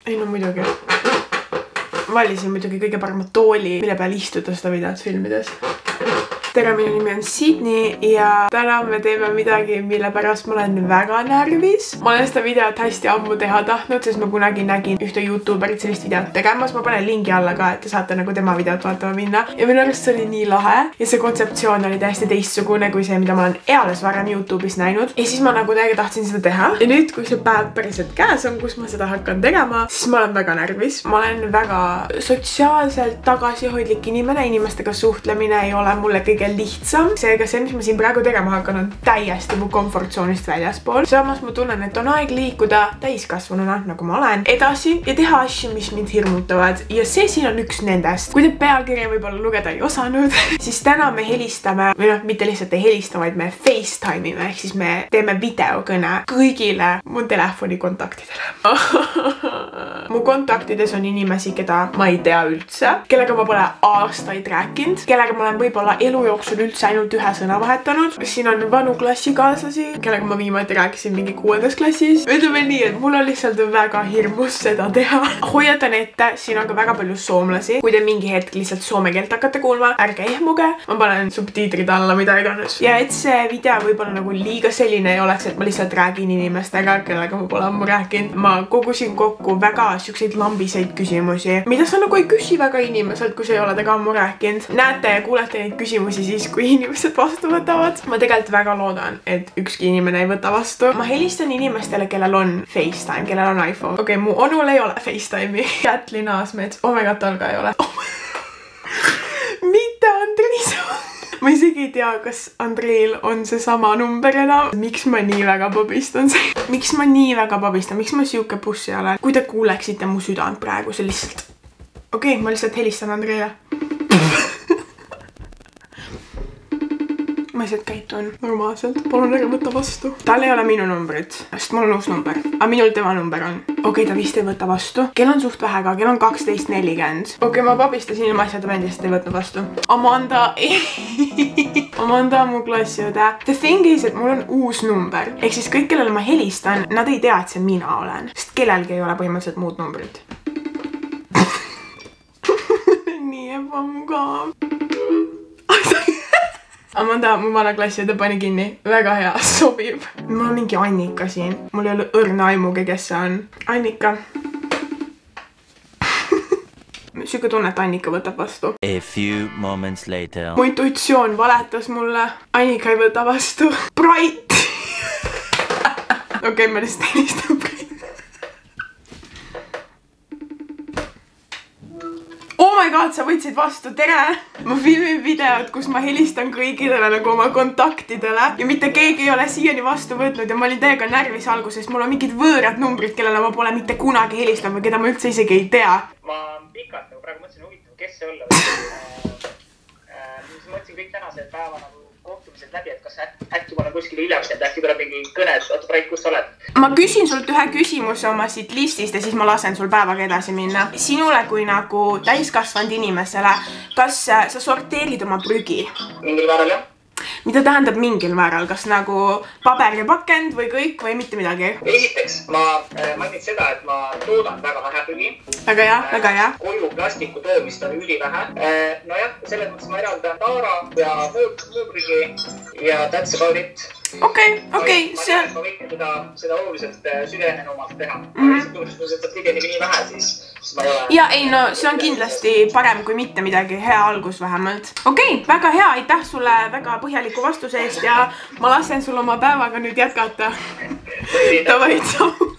ei no muidugi. Valisin muidugi kõige parema tooli, mille peal istuda seda videot filmides. Tere, minu nimi on Sydney ja täna me teeme midagi, mille pärast ma olen väga närvis. Ma olen seda videot hästi ammu teha tahtnud, sest ma kunagi nägin ühte YouTuberit sellist videot tegemas. Ma panen lingi alla ka, et te saate nagu tema videot vaatama minna. Ja minu arust see oli nii lahe ja see kontseptsioon oli täiesti teistsugune kui see, mida ma olen eales varem YouTube'is näinud. Ja siis ma nagu täiega tahtsin seda teha. Ja nüüd, kui see päev päriselt käes on, kus ma seda hakkan tegema, siis ma olen väga närvis. Ma olen väga sotsiaalselt tagasihoidlik inimene. Inimestega suhtlemine ei ole mulle kõige lihtsam. Seega see, mis ma siin praegu tegema hakkan, on täiesti mu komfortsoonist väljaspool. Samas ma tunnen, et on aeg liikuda täiskasvanuna, nagu ma olen, edasi ja teha asju, mis mind hirmutavad. Ja see siin on üks nendest. Kui te pealkirja võib-olla lugeda ei osanud, siis täna me helistame, või noh, mitte lihtsalt ei helista, vaid me FaceTime'ime, ehk siis me teeme videokõne kõigile mu telefoni kontaktidele. Mu kontaktides on inimesi, keda ma ei tea üldse, kellega ma pole aastaid rääkinud, kellega ma olen võib-olla elu jooksul üldse ainult ühe sõna vahetanud. Siin on vanu klassikaaslasi, kellega ma viimati rääkisin mingi 6. klassis. Ütleme nii, et mul on lihtsalt väga hirmus seda teha. Hoiatan ette, siin on ka väga palju soomlasi. Kui te mingi hetk lihtsalt soome keelt hakkate kuulma, ärge ehmuge. Ma panen subtiitrid alla, mida iganes. Ja et see video võib-olla nagu liiga selline ei oleks, et ma lihtsalt räägin inimestega, kellega ma pole ammu rääkinud. Ma kogusin kokku väga siukseid lambiseid küsimusi, mida sa nagu ei küsi väga inimeselt, kui sa ei ole tega ammu rääkinud. Näete ja kuulete neid küsimusi siis, kui inimesed vastu võtavad. Ma tegelikult väga loodan, et ükski inimene ei võta vastu. Ma helistan inimestele, kellel on FaceTime, kellel on iPhone. Okei, mu onul ei ole FaceTime'i. Kätli Naasmets. Oh my god, tal ka ei ole. Mitte Andriis. Ma isegi ei tea, kas Andreil on see sama number enam. Miks ma nii väga pobistan see? Miks ma nii väga pobistan? Miks ma siuke pussi olen? Kui te kuuleksite mu südant praegu, see lihtsalt... Okei, ma lihtsalt helistan Andreile. Ma lihtsalt käitun normaalselt. Palun ära võtta vastu. Tal ei ole minu numbrit, sest mul on uus number. Aga minul tema number on. Okei, ta vist ei võta vastu. Kell on suht vähe ka, kell on 12:40. Okei, ma pabistasin ilma asjata vendist ei võtnud vastu. Amanda. Amanda on mu klassiõde. The thing is, et mul on uus number. Ehk siis kõik, kellele ma helistan, nad ei tea, et see mina olen. Sest kellelgi ei ole põhimõtteliselt muud numbrit. Nii ebamugav. Amanda, mu vana klassiõde pani kinni. Väga hea, sobib. Mul on mingi Annika siin. Mul ei ole õrna aimugi, kes see on. Annika. Süke tunne, et Annika võtab vastu. A few moments later. Mu intuitsioon valetas mulle. Annika ei võta vastu. Bright! Okei, ma lihtsalt helistan Bright. Oh my god, sa võtsid vastu, tere! Ma filmin videot, kus ma helistan kõigidele nagu oma kontaktidele ja mitte keegi ei ole siiani vastu võtnud ja ma olin täiega närvis alguses. Mul on mingid võõrad numbrid, kellele ma pole mitte kunagi helistanud või keda ma üldse isegi ei tea. Ma pikalt nagu praegu mõtlesin huvitav, kes see olla. Siis mõtlesin kõik tänase päeva nagu kohtumised läbi, et kas äkki ma olen kuskil hiljaks, et äkki tuleb mingi kõne, et Bright, kus sa oled? Ma küsin sult ühe küsimuse oma siit listist ja siis ma lasen sul päevaga edasi minna. Sinule kui nagu täiskasvanud inimesele, kas sa sorteerid oma prügi? Mingil määral, jah. Mida tähendab mingil määral? Kas nagu paber ja pakend või kõik või mitte midagi? Esiteks, ma mainin seda, et ma toodan väga vähe prügi. Väga hea, väga hea. Koju plastiku toomist on ülivähe. Nojah, selles mõttes ma eraldan taara ja muu prügi ja that's about it. Okei, see on... Ma võin seda oluliselt süvenenumalt teha. Kui seda pigeni nii vähe, siis ma ei ole... Ja ei, no see on kindlasti parem kui mitte midagi. Hea algus vähemalt. Okei, väga hea. Aitäh sulle väga põhjaliku vastuse eest ja ma lasen sul oma päevaga nüüd jätkata.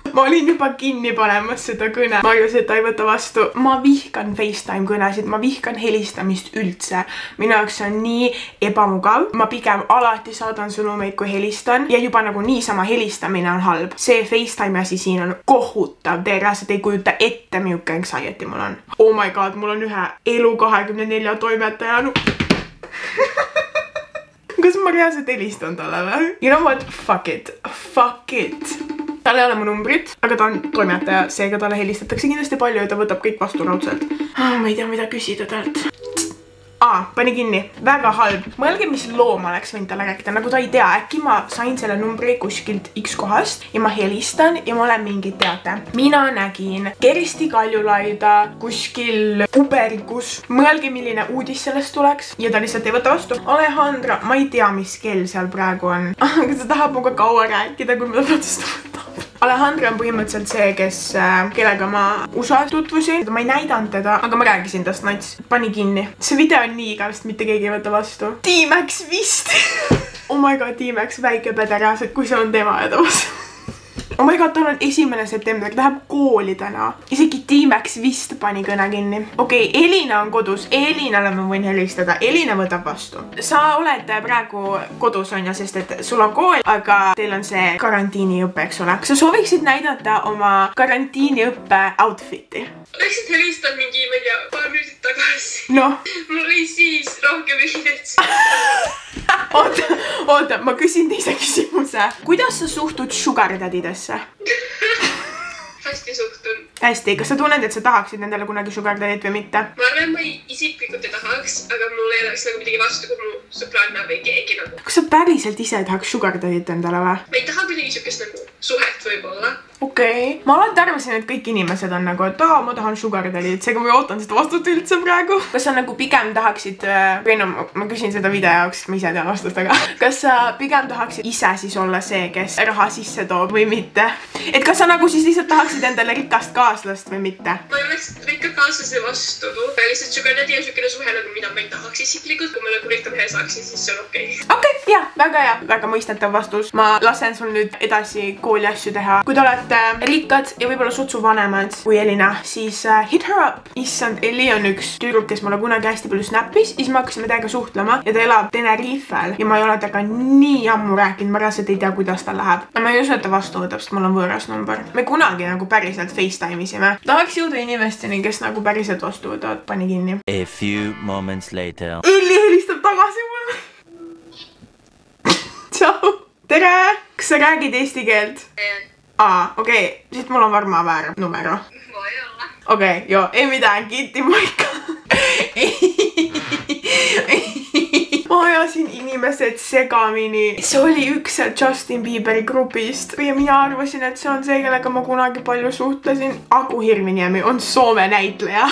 Ma olin juba kinni panemas seda kõne. Ma arvasin, et ta ei võta vastu. Ma vihkan FaceTime kõnesid. Ma vihkan helistamist üldse. Minu jaoks on nii ebamugav. Ma pigem alati saadan sõnumeid, kui helistan. Ja juba nagu niisama helistamine on halb. See FaceTime asi siin on kohutav. Te reaalselt ei kujuta ette, milline anxiety mul on. Oh my god, mul on ühe Elu24 toimetaja. Kas ma reaalselt helistan talle või? You know what? Fuck it. Fuck it. Tal ei ole mu numbrit, aga ta on toimetaja, seega talle helistatakse kindlasti palju ja ta võtab kõik vastu raudselt. Ma ei tea, mida küsida talt. Pani kinni. Väga halb. Mõelge, mis loo ma oleks võinud talle rääkida. Nagu ta ei tea, äkki ma sain selle numbri kuskilt X kohast ja ma helistan ja ma olen mingi teate. Mina nägin Kersti Kaljulaida kuskil Uberikus. Mõelge, milline uudis sellest tuleks. Ja ta lihtsalt ei võta vastu. Alejandra, ma ei tea, mis kell seal praegu on. Aga ta tahab muga kaua rääkida, kui ma ta vastu võtab. Alejandra on põhimõtteliselt see, kellega ma USA-s tutvusin. Ma ei näidanud teda, aga ma rääkisin tast nats. Pani kinni. See video on nii igavest, mitte keegi ei võta vastu. T-Max vist. Oh my god, T-Max väike pederäs, et kui see on tema ja ta vastu. Oh my god, tal on 1. september, ta läheb kooli täna. Isegi T-Max vist pani kõne kinni. Okei, Elina on kodus. Elinale ma võin helistada. Elina võtab vastu. Sa oled praegu kodus, on ja, sest et sul on kool, aga teil on see karantiiniõppe, eks ole. Kas sa sooviksid näidata oma karantiiniõppe outfiti? Läksid helistan mingi, ma ei tea, paar minutit tagasi. Noh. Mul oli siis rohkem ehidet. Oota, ma küsin teise küsimuse. Kuidas sa suhtud sugar dadidesse? Hästi suhtun. Hästi, kas sa tunned, et sa tahaksid nendele kunagi sugar dadit või mitte? Ma arvan, ma isiklikult ei tahaks, aga mul ei oleks nagu midagi vastu, kui mu sõbranna või keegi nagu. Kas sa päriselt ise tahaks sugar dadit endale või? Ma ei taha kuidagi niisugust nagu suhet võib-olla. Okei. Ma alati arvasin, et kõik inimesed on nagu, et ma tahan sugar dadit, seega ma ootan seda vastust üldse praegu. Kas sa nagu pigem tahaksid, või no ma küsin seda video jaoks, ma ise tean vastust, aga kas sa pigem tahaksid ise siis olla see, kes raha sisse toob või mitte? Et kas sa nagu siis lihtsalt tahaksid endale rikast kaaslast või mitte? Ma ei oleks rikka kaaslase vastu. Lihtsalt sugar daddy on niisugune suhe, nagu mida ma ei tahaks isiklikult. Kui ma nagu rikka mehe saaksin, siis see on okei. Okei, jah, väga hea. Väga mõistetav vastus. Ma lasen sul nüüd edasi kooli asju teha. Kui te olete rikkad ja võib-olla sutsu vanemad kui Elina, siis hit her up. Issand, Eli on üks tüdruk, kes mulle kunagi hästi palju snappis. Siis me hakkasime temaga suhtlema ja ta elab Tenerifel ja ma ei ole temaga nii ammu rääkinud. Ma reaalselt ei tea, kuidas ta läheb. Ma ei usu, et ta vastu võtab, sest mul on võõras number. Me kunagi nagu päriselt FaceTime isime. Tahaks jõuda inimesteni, kes nagu päriselt vastu võtavad. Pani kinni. A few moments later. Eli helistab tagasi mulle. Tšau. Tere. Kas sa räägid eesti keelt? Okei. Siit mul on varmaan väärä numero. Voi olla. Okei, joo. Ei mitään. Kiitti, moikka. Ma ajasin inimesed segamini. See oli üks Justin Bieberi grupist. Ja mina arvasin, et see on see, kellega ma kunagi palju suhtlesin. Aku Hirviniemi on Soome näitleja.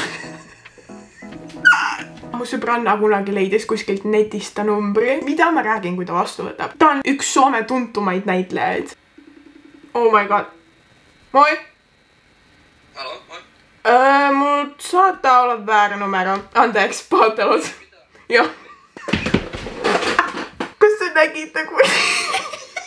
Mu sõbranna kunagi leidis kuskilt netist ta numbri. Mida ma räägin, kui ta vastu võtab? Ta on üks Soome tuntumaid näitlejaid. Oh my god. Moi. Halo, moi. Mul saattaa olla väärä numero. Anteeksi, pahoittelut. Joo. Kas te nägite, kui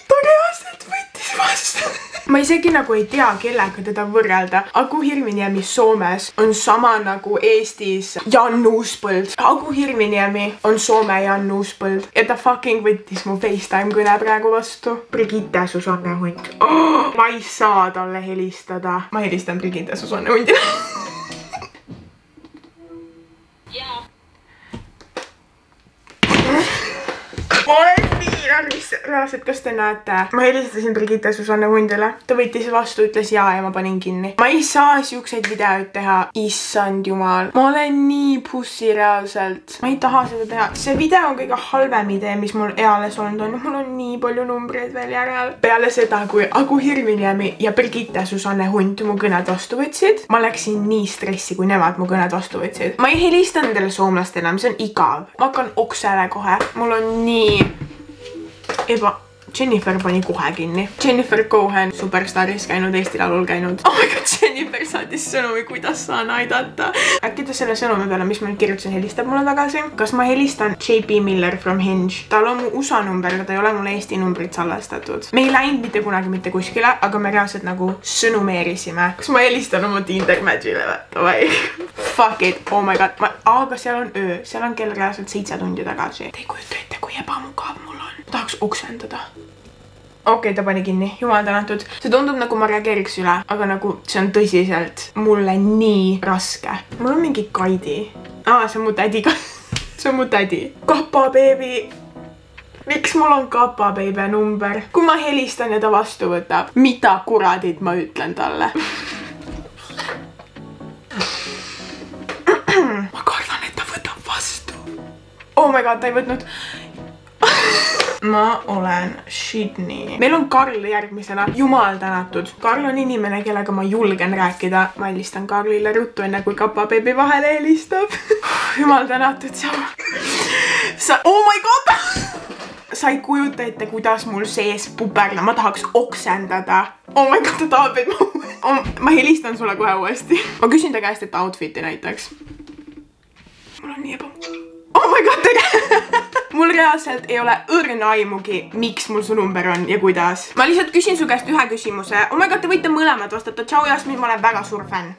ta reaalselt võttis vastu? Ma isegi nagu ei tea, kellega teda võrrelda. Aku Hirviniemi Soomes on sama nagu Eestis Jan Uuspõld. Aku Hirviniemi on Soome Jan Uuspõld. Ja ta fucking võttis mu FaceTime kõne praegu vastu. Brigitte Susanne Hunt. Ma ei saa talle helistada. Ma helistan Brigitte Susanne Hundile. Jaa. Ma olen nii reaalselt, kas te näete? Ma helistasin Brigitte Susanne Hundile. Ta võttis vastu, ütles jaa ja ma panin kinni. Ma ei saa siukseid videoid teha. Issand jumal. Ma olen nii pussi reaalselt. Ma ei taha seda teha. See video on kõige halvem idee, mis mul eales olnud on. Mul on nii palju numbreid veel järel. Peale seda, kui Aku Hirviniemi ja Brigitte Susanne Hunt mu kõned vastu võtsid, ma läksin nii stressi, kui nemad mu kõned vastu võtsid. Ma ei helista nendele soomlastele, mis on igav. Ma hakkan oksele kohe. Mul on nii Jennifer pani kohe kinni. Jennifer Cohen, Superstaris käinud, Eesti Laulul käinud. Oh my god, Jennifer saatis sõnumi, kuidas saan aidata. Äkki ta selle sõnumi peale, mis ma nüüd kirjutasin, helistab mulle tagasi? Kas ma helistan JP Miller from Hinge? Tal on mu USA number, aga ta ei ole mulle Eesti numbrit salvestatud. Me ei läinud mitte kunagi mitte kuskile, aga me reaalselt nagu sõnumeerisime. Kas ma helistan oma Tinder Matchile või? Fuck it, oh my god. Aga seal on öö, seal on kell reaalselt 7 tundi tagasi. Te ei kujuta ette, kui ebamugav mul on. Tahaks oksendada. Okei, ta pani kinni. Jumal tänatud. See tundub nagu ma reageeriks üle, aga nagu see on tõsiselt mulle nii raske. Mul on mingi Kaidi. See on mu tädi ka. See on mu tädi. Kappa beebi. Miks mul on Kappa beebe number? Kui ma helistan ja ta vastu võtab, mida kuradid ma ütlen talle? Ma kardan, et ta võtab vastu. my god, ta ei võtnud. Ma olen Sydney. Meil on Karl järgmisena. Jumal tänatud. Karl on inimene, kellega ma julgen rääkida. Ma helistan Karlile ruttu enne kui Kapa beebi vahele helistab. Jumal tänatud sa. Oh my god! Sa ei kujuta ette, kuidas mul sees puberna. Ma tahaks oksendada. Oh my god, ta tahab, et ma helistan sulle kohe uuesti. Ma küsin ta käest, et outfiti näiteks. Mul on nii Oh my god, tere! Mul reaalselt ei ole õrna aimugi, miks mul su number on ja kuidas. Ma lihtsalt küsin su käest ühe küsimuse. Oh my god, te võite mõlemad vastata. Tšau, Jasmin, ma olen väga suur fänn.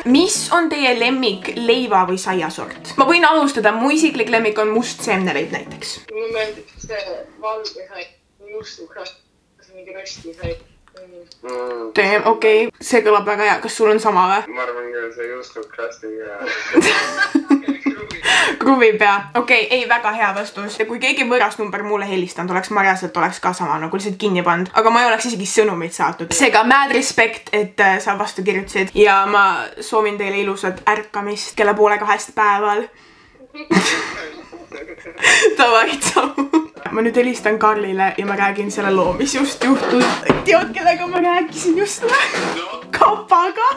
Mis on teie lemmik leiva või saiasort? Ma võin alustada. Mu isiklik lemmik on must seemneleib näiteks. Mulle meeldib see valge sai, juustuga, see mingi rösti sai. Damn, okei. See kõlab väga hea. Kas sul on sama või? Ma arvan küll see juustukrastiga. Kruvi pea. Okei, ei, väga hea vastus. Ja kui keegi võõras number mulle helistanud oleks, ma reaalselt oleks ka sama, nagu lihtsalt kinni pand. Aga ma ei oleks isegi sõnumit saatnud. Seega mad respect, et sa vastu kirjutasid. Ja ma soovin teile ilusat ärkamist kella 1:30 päeval. Tavai, tšau. Ma nüüd helistan Karlile ja ma räägin selle loo, mis just juhtus. Tead, kellega ma rääkisin just või? Kapaga.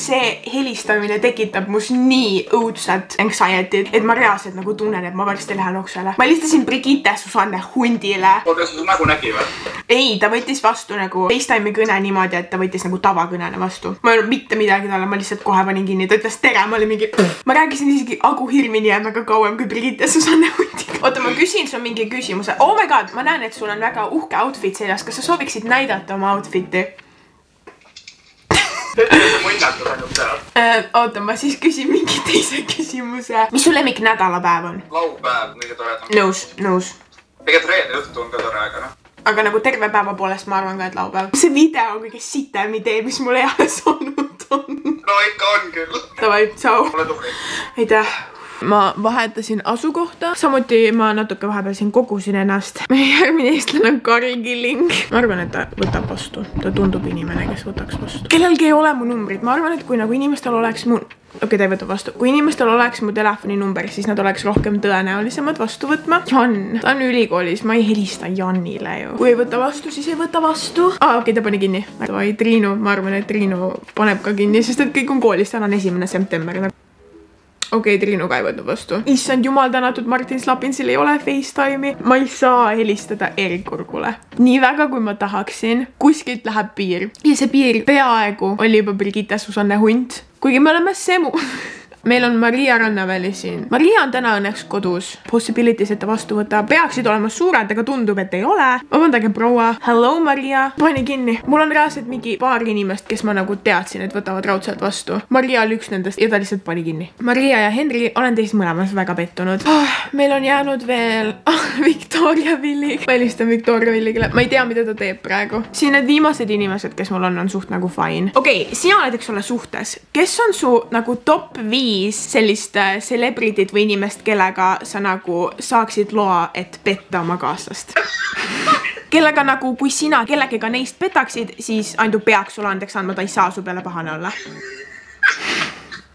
See helistamine tekitab mus nii õudset anxiety't, et ma reaalselt nagu tunnen, et ma varsti lähen oksele. Ma helistasin Brigitte Susanne hundile. Oota, sa nägu nägi või? Ei, ta võttis vastu nagu FaceTime'i kõne niimoodi, et ta võttis nagu tavakõnene vastu. Ma ei olnud mitte midagi talle, ma lihtsalt kohe panin kinni. Ta ütles tere, ma olin mingi... Ma rääkisin isegi Agu Hirmini jäämega kauem kui Brigitte Susanne hundiga. Oota, ma küsin sul mingi küsimuse. Oh my god, ma näen, et sul on väga uhke outfit seljas. Kas sa sooviksid näidata oma outfiti? Oota, ma siis küsin mingi teise küsimuse. Mis su lemmik nädalapäev on? Laupäev, kõige toredam. Nõus. Tegelikult reede õhtu on ka tore aega, noh. Aga nagu terve päeva poolest ma arvan ka, et laupäev. See video on kõige sitem idee, mis mul eales olnud on. No ikka on küll. Tavai, tšau. Ole tubli. Aitäh. Ma vahetasin asukohta. Samuti ma natuke vahepeal siin kogusin ennast. Meie järgmine eestlane on Karl Killing. Ma arvan, et ta võtab vastu. Ta tundub inimene, kes võtaks vastu. Kellelgi ei ole mu numbrit. Ma arvan, et kui nagu inimestel oleks mu... Okei, ta ei võta vastu. Kui inimestel oleks mu telefoninumber, siis nad oleks rohkem tõenäolisemad vastu võtma. Jan. Ta on ülikoolis. Ma ei helista Janile ju. Kui ei võta vastu, siis ei võta vastu. Okei, ta pani kinni. Triinu. Ma arvan, et Triinu paneb ka kinni, sest et kõik on koolis. Täna on 1. september. Okei, Triinu ka ei võtnud vastu. Issand jumal tänatud, Martin Slapinsil ei ole FaceTime'i. Ma ei saa helistada Erikurgule. Nii väga, kui ma tahaksin. Kuskilt läheb piir. Ja see piir peaaegu oli juba Brigitte Susanne hunt. Kuigi me oleme semu. Meil on Maria Rannaväli siin. Maria on täna õnneks kodus. Possibilities, et ta vastu võtta. Peaksid olema suured, aga tundub, et ei ole. Vabandage, proua. Hello, Maria. Pani kinni. Mul on reaalselt mingi paar inimest, kes ma nagu teadsin, et võtavad raudselt vastu. Maria oli üks nendest ja ta lihtsalt pani kinni. Maria ja Henri, olen teist mõlemas väga pettunud. Meil on jäänud veel Victoria Villig. Ma helistan Victoria Villigile. Ma ei tea, mida ta teeb praegu. Siin need viimased inimesed, kes mul on suht nagu fine. Okei, sina oled, eks ole, suhtes. Kes on su nagu top 5 sellist celebrityt või inimest, kellega sa nagu saaksid loa, et petta oma kaaslast? Kellega nagu, kui sina kellegagi neist petaksid, siis Andu peaks sulle andeks andma, ta ei saa su peale pahane olla.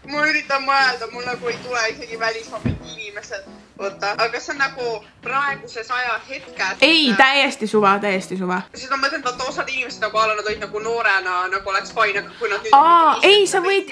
Ma üritan mõelda, mul nagu ei tule isegi välismaa mingi inimesed. Oota, aga see on nagu praeguses aja hetked. Ei, täiesti suva. Sest ma mõtlen, et osad inimesed nagu alla nad olid nagu noorena, nagu oleks fine, aga kui nad nüüd... Ei, sa võid,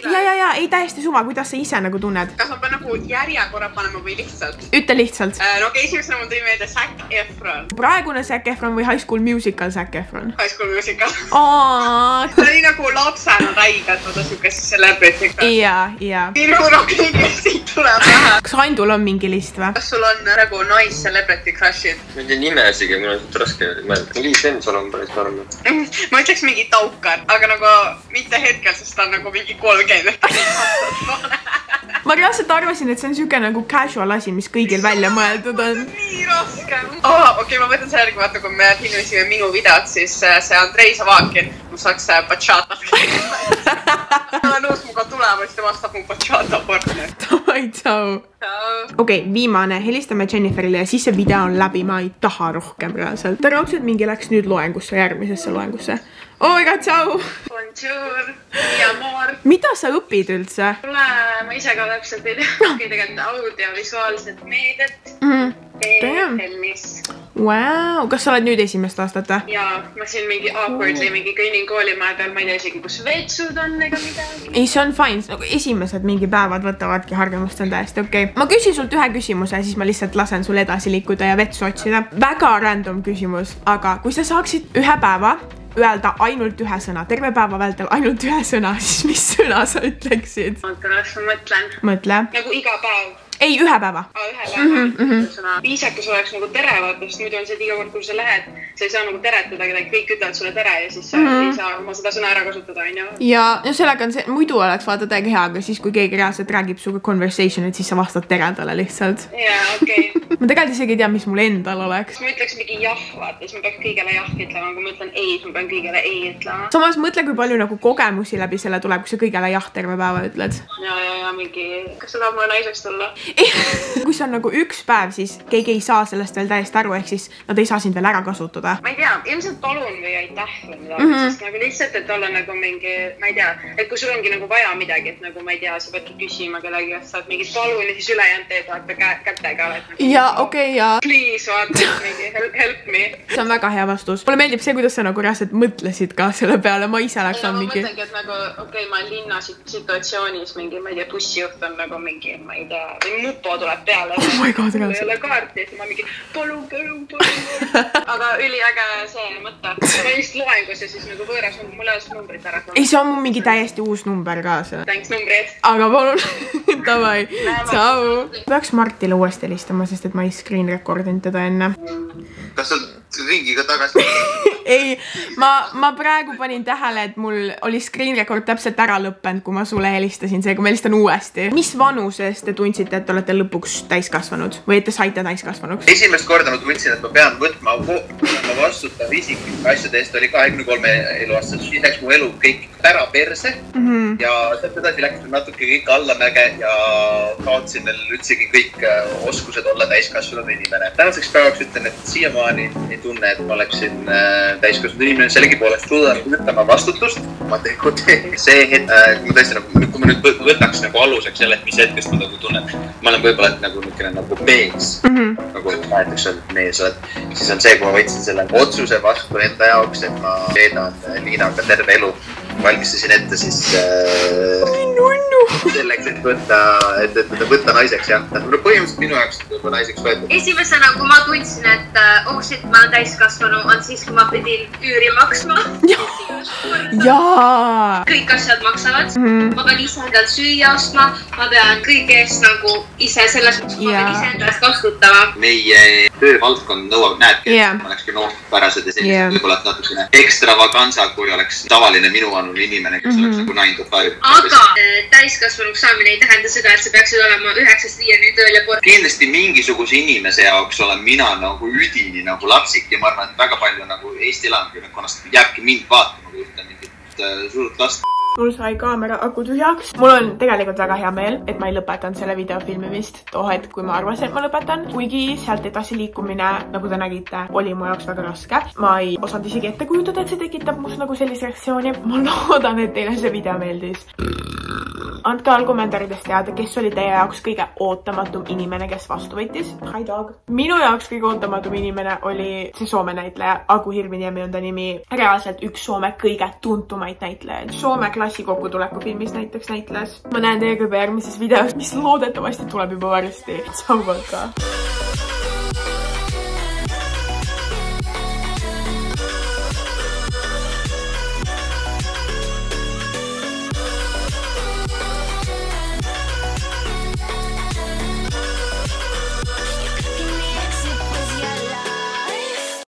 ei täiesti suva, kuidas sa ise nagu tunned? Kas ma pean nagu järjekorra panema või lihtsalt? Ütle lihtsalt. No okei, esimesena mul tuli meelde Zac Efron. Praegune Zac Efron või High School Musical Zac Efron? High School Musical. See oli nagu lapsena räigelt, võtta siukest celebrity. Jaa. Kuna keegi siit tuleb vähe. Kas Andul on mingi list või? Kas sul on nagu nice celebrity crushid? Ma ei tea nimesigi, mul on suht raske mõelda. Liis Enson on päris parem. Ma ütleks mingi Taukar, aga nagu mitte hetkel, sest ta on nagu mingi 30. Ma reaalselt arvasin, et see on siuke nagu casual asi, mis kõigil välja mõeldud on. Nii raske. Okei, ma mõtlen selle järgi, vaata, kui me filmisime minu videot, siis see Andrei Savakin, kus saaks bachatat. Ta on nõus muga tulema, siis ta vastab mu bachata partner. davai, tšau. Okei, viimane, helistame Jenniferile ja siis see video on läbi, ma ei taha rohkem reaalselt. Ta raudselt mingi läks nüüd loengusse, järgmisesse loengusse. Oh my god, tšau! Bonjour, ja moor. Mida sa õpid üldse? Ma ise ka täpselt ei tea, tegelikult audiovisuaalset meediat. Helmis. Wow, kas sa oled nüüd esimest aastat? Jaa, ma siin mingi awkwardly mingi kõnnin koolimaja peal, ma ei tea isegi, kus vetsud on ega midagi. Ei, see on fine, nagu esimesed mingi päevad võtavadki hargemust, see on täiesti okei. Ma küsin sult ühe küsimuse ja siis ma lihtsalt lasen sul edasi liikuda ja vetsu otsida. Väga random küsimus, aga kui sa saaksid ühe päeva öelda ainult ühe sõna, terve päeva vältel ainult ühe sõna, siis mis sõna sa ütleksid? Oota, las ma mõtlen. Mõtle. Nagu iga päev. Ei, ühe päeva. Ühe päeva. Viisakas oleks nagu tere, vaatast muidu on see, et iga kord, kui sa lähed, sa ei saa nagu teretada, kedagi kõik ütlevad sulle tere ja siis sa ei saa oma seda sõna ära kasutada, on ju. Ja sellega on see, muidu oleks vaata täiega hea, aga siis kui keegi reaalselt räägib suga conversation, et siis sa vastad teredale lihtsalt. Jaa, okei. Ma tegelikult isegi ei tea, mis mul endal oleks. Ma ütleks mingi jah, vaata, siis ma peaks kõigele jah ütlema, kui ma ütlen ei, siis ma pean kõigele ei ütlema. Samas mõtle, kui palju nagu kogemusi läbi selle tuleb, kui sa kõigele jah terve päeva ütled. Ja mingi, kas sa tahab mulle naiseks tulla? Kui see on nagu üks päev, siis keegi ei saa sellest veel täiesti aru, ehk siis nad ei saa sind veel ära kasutada. Ma ei tea, ilmselt palun või aitäh või midagi, sest nagu lihtsalt, et olla nagu mingi, ma ei tea, et kui sul ongi nagu vaja midagi, et nagu ma ei tea, sa peadki küsima kellegi, et saad mingit palun ja siis ülejäänud teed vaata kätega. Ja okei, ja. Please, vaata, mingi help me. See on väga hea vastus. Mulle meeldib see, kuidas sa nagu reaalselt mõtlesid ka selle peale, ma ise läks on mingi. Ma mõtlengi, et nagu, okei, ma linna situatsioonis mingi, ma ei tea, bussijuht on nagu mingi, ma ei tea, või mupo tuleb peale. Oh my god, mul ei ole kaarti, et ma mingi palun. Aga üliäge see mõte. Ma just loengus ja siis nagu võõras mul ei ole numbrit ära. Ei, see on mul mingi täiesti uus number ka see. Thanks numbrid. Aga palun, davai, tšau. Peaks Martile uuesti helistama, sest et ma ei screen recordinud teda enne. Kas sa ringiga tagasi? Ei, ma praegu panin tähele, et mul oli screen record täpselt ära lõppenud, kui ma sulle helistasin, seega ma helistan uuesti. Mis vanuses te tundsite, et olete lõpuks täiskasvanud või et te saite täiskasvanuks? Esimest korda ma tundsin, et ma pean võtma vastutav isiklike asjade eest oli 23 eluaastas. Siis läks mu elu kõik ära perse ja sealt edasi läks natuke kõik allamäge ja kaotsin veel üldsegi kõik oskused olla täiskasvanud inimene. Tänaseks päevaks ütlen, et siiamaani ei tunne, et ma oleksin täiskasvanud inimene, sellegi poolest suudan võtama vastutust. Ma tegutsen see hetk, kui ma tõesti nagu, kui ma nüüd võtaks nagu aluseks selle, mis hetkest ma nagu tunnen, ma olen võib-olla nagu mees, nagu näiteks on mees, siis on see, kui ma võtsin selle otsuse vastu enda jaoks, et ma veedan Liinaga terve elu. Valmistasin ette siis selleks, et võtta naiseks, jah. Põhimõtteliselt minu jaoks juba naiseks võetud. Esimesena, kui ma tundsin, et shit, ma olen täiskasvanu, on siis, kui ma pidin üüri maksma. Jaa! Kõik asjad maksavad. Ma pean ise endalt süüa ostma. Ma pean kõige eest nagu ise selles mõttes, ma pean ise endast vastutama. Meie töövaldkond nõuab, näedki, et ma olekski noorpärased ja sellised võib-olla natukene ekstravagansa, kui oleks tavaline minuvanune inimene, kes oleks nagu 9 to 5. Aga täiskasvanuks saamine ei tähenda seda, et sa peaksid olema 9-5 tööl ja port. Kindlasti mingisuguse inimese jaoks olen mina nagu üdini nagu lapsik ja ma arvan, et väga palju nagu Eesti elanikkonnast jääbki mind vaatama, kui ühte mingit suurt last. Mul sai kaamera aku tühjaks. Mul on tegelikult väga hea meel, et ma ei lõpetanud selle video filmimist too hetk, kui ma arvasin, et ma lõpetan. Kuigi sealt edasi liikumine, nagu te nägite, oli mu jaoks väga raske. Ma ei osanud isegi ette kujutada, et see tekitab must nagu sellise reaktsiooni. Ma loodan, et teile see video meeldis. Andke all kommentaarides teada, kes oli teie jaoks kõige ootamatum inimene, kes vastu võttis. Hi dog. Minu jaoks kõige ootamatum inimene oli see Soome näitleja. Aku Hirviniemi on ta nimi. Reaalselt üks Soome kõige tuntumaid näitlejaid. Soome klassi kokkutuleku filmis näiteks näitles. Ma näen teiega juba järgmises videos, mis loodetavasti tuleb juba varsti. Tšau, Valka!